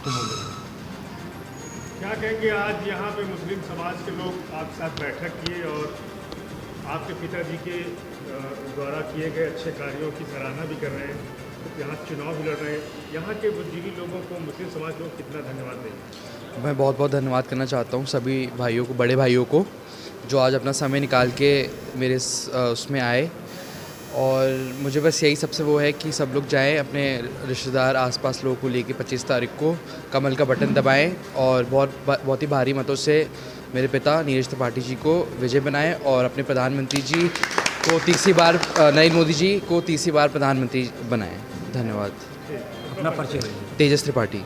क्या कहेंगे, आज यहाँ पे मुस्लिम समाज के लोग आपके साथ बैठक किए और आपके पिताजी के द्वारा किए गए अच्छे कार्यों की सराहना भी कर रहे हैं, यहाँ चुनाव भी लड़ रहे हैं। यहाँ के बुद्धिजीवी लोगों को मुस्लिम समाज लोग कितना धन्यवाद देंगे? मैं बहुत बहुत धन्यवाद करना चाहता हूँ सभी भाइयों को, बड़े भाइयों को, जो आज अपना समय निकाल के मेरे उसमें आए। और मुझे बस यही सबसे वो है कि सब लोग जाएं, अपने रिश्तेदार आसपास लोगों को लेके 25 तारीख को कमल का बटन दबाएं और बहुत ही भारी मतों से मेरे पिता नीरज त्रिपाठी जी को विजय बनाएं और अपने प्रधानमंत्री जी को तीसरी बार, नरेंद्र मोदी जी को तीसरी बार प्रधानमंत्री बनाएं। धन्यवाद। अपना परिचय। तेजस त्रिपाठी।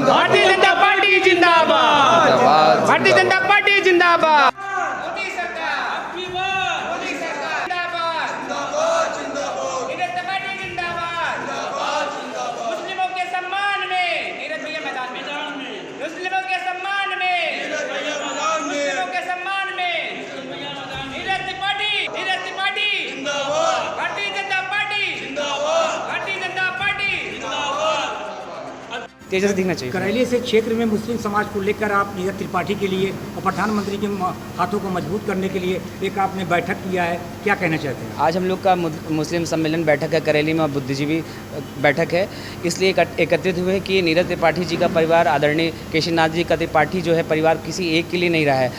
भारतीय जनता पार्टी जिंदाबाद। भारतीय जनता पार्टी जिंदाबाद। मोदी सरकार जिंदाबाद। नीरज त्रिपाठी जिंदाबाद। मुस्लिमों के सम्मान में नीरज भैया मैदान में, मुस्लिमों के सम्मान में, मुस्लिमों के सम्मान में नीरज त्रिपाठी जिंदाबाद। भारतीय जनता पार्टी जिंदाबाद। भारतीय जनता पार्टी जिंदाबाद। तेजस दिखना चाहिए। करैली से क्षेत्र में मुस्लिम समाज को लेकर आप नीरज त्रिपाठी के लिए और प्रधानमंत्री के हाथों को मजबूत करने के लिए एक आपने बैठक किया है, क्या कहना चाहते हैं? आज हम लोग का मुस्लिम सम्मेलन बैठक है करेली में और बुद्धिजीवी बैठक है, इसलिए एकत्रित हुए कि नीरज त्रिपाठी जी का परिवार, आदरणीय केशरीनाथ जी का त्रिपाठी जो है परिवार किसी एक के लिए नहीं रहा है,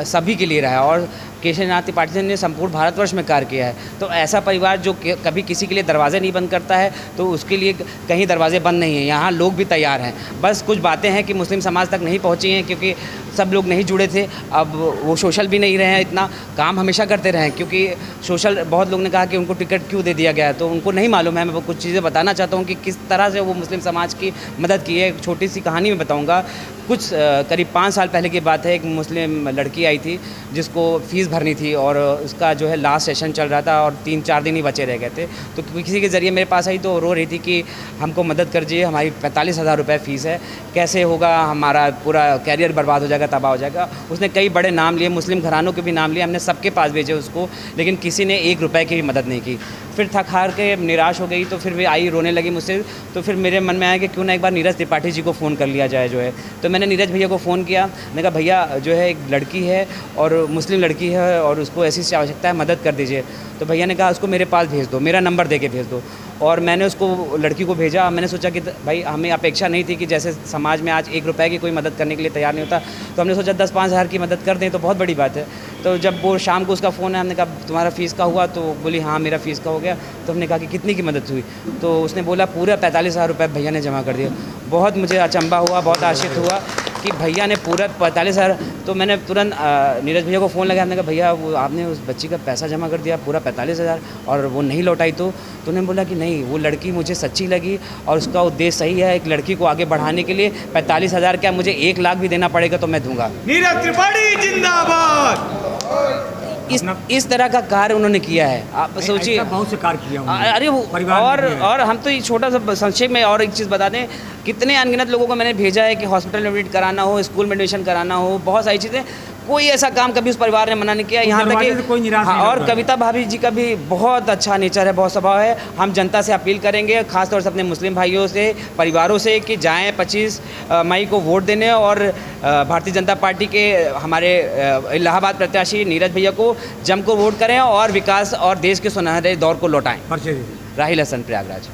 सभी के लिए रहा है। और केशरीनाथ त्रिपाठी जी ने संपूर्ण भारतवर्ष में कार्य किया है। तो ऐसा परिवार जो कभी किसी के लिए दरवाजे नहीं बंद करता है, तो उसके लिए कहीं दरवाजे बंद नहीं हैं। यहाँ लोग भी तैयार हैं, बस कुछ बातें हैं कि मुस्लिम समाज तक नहीं पहुँची हैं, क्योंकि सब लोग नहीं जुड़े थे। अब वो सोशल भी नहीं रहे हैं, इतना काम हमेशा करते रहे हैं, क्योंकि सोशल बहुत लोग ने कहा कि उनको टिकट क्यों दे दिया गया, तो उनको नहीं मालूम है। मैं कुछ चीज़ें बताना चाहता हूँ कि किस तरह से वो मुस्लिम समाज की मदद की है। एक छोटी सी कहानी में बताऊँगा। कुछ करीब 5 साल पहले की बात है। एक मुस्लिम लड़की आई थी जिसको फ़ीस भरनी थी और उसका जो है लास्ट सेशन चल रहा था और 3-4 दिन ही बचे रह गए थे। तो किसी के ज़रिए मेरे पास आई तो रो रही थी कि हमको मदद कर दीजिए, हमारी 45,000 रुपये फ़ीस है, कैसे होगा, हमारा पूरा कैरियर बर्बाद हो जाएगा, तबाह हो जाएगा। उसने कई बड़े नाम लिए, मुस्लिम घरानों के भी नाम लिए, हमने सबके पास भेजे उसको, लेकिन किसी ने 1 रुपये की भी मदद नहीं की। फिर थक हार के निराश हो गई, तो फिर वे आई रोने लगी मुझसे। तो फिर मेरे मन में आया कि क्यों ना एक बार नीरज त्रिपाठी जी को फ़ोन कर लिया जाए जो है। तो मैंने नीरज भैया को फ़ोन किया, मैंने कहा भैया जो है एक लड़की है और मुस्लिम लड़की है और उसको ऐसी आवश्यकता है, मदद कर दीजिए। तो भैया ने कहा उसको मेरे पास भेज दो, मेरा नंबर दे के भेज दो। और मैंने उसको लड़की को भेजा। मैंने सोचा कि भाई हमें अपेक्षा नहीं थी कि जैसे समाज में आज 1 रुपए की कोई मदद करने के लिए तैयार नहीं होता, तो हमने सोचा 10-5 हज़ार की मदद कर दें तो बहुत बड़ी बात है। तो जब वो शाम को उसका फ़ोन है, हमने कहा तुम्हारा फ़ीस का हुआ? तो बोली हाँ मेरा फ़ीस का हो गया। तो हमने कहा कि कितनी की मदद हुई? तो उसने बोला पूरा 45,000 रुपये भैया ने जमा कर दिया। बहुत मुझे अचंभा हुआ, बहुत आश्चर्य हुआ कि भैया ने पूरा 45,000। तो मैंने तुरंत नीरज भैया को फ़ोन लगाया, हमने कहा भैया वो आपने उस बच्ची का पैसा जमा कर दिया पूरा 45,000 और वो नहीं लौटाई। तो उन्होंने बोला कि नहीं, वो लड़की मुझे सच्ची लगी और उसका उद्देश्य सही है। एक लड़की को आगे बढ़ाने के लिए 45,000 क्या मुझे 1 लाख भी देना पड़ेगा तो मैं दूंगा। नीरज त्रिपाठी जिंदाबाद। इस तरह का कार्य उन्होंने किया है, आप सोचिए। ऐसा बहुत से कार्य किया उन्होंने। अरे वो परिवार में और हम तो ये छोटा सा संक्षेप में और एक चीज़ बता दें, कितने अनगिनत लोगों को मैंने भेजा है कि हॉस्पिटल में एडमिट कराना हो, स्कूल में एडमिशन कराना हो, बहुत सारी चीज़ें। कोई ऐसा काम कभी उस परिवार ने मना नहीं किया। यहाँ तक कि कोई निराश नहीं और होता। कविता भाभी जी का भी बहुत अच्छा नेचर है, बहुत स्वभाव है। हम जनता से अपील करेंगे, खासतौर से अपने मुस्लिम भाइयों से, परिवारों से, कि जाएं 25 मई को वोट देने और भारतीय जनता पार्टी के हमारे इलाहाबाद प्रत्याशी नीरज भैया को जम को वोट करें और विकास और देश के सुनहरे दौर को लौटाएं। पर्चे दे दीजिए। राहिल हसन, प्रयागराज।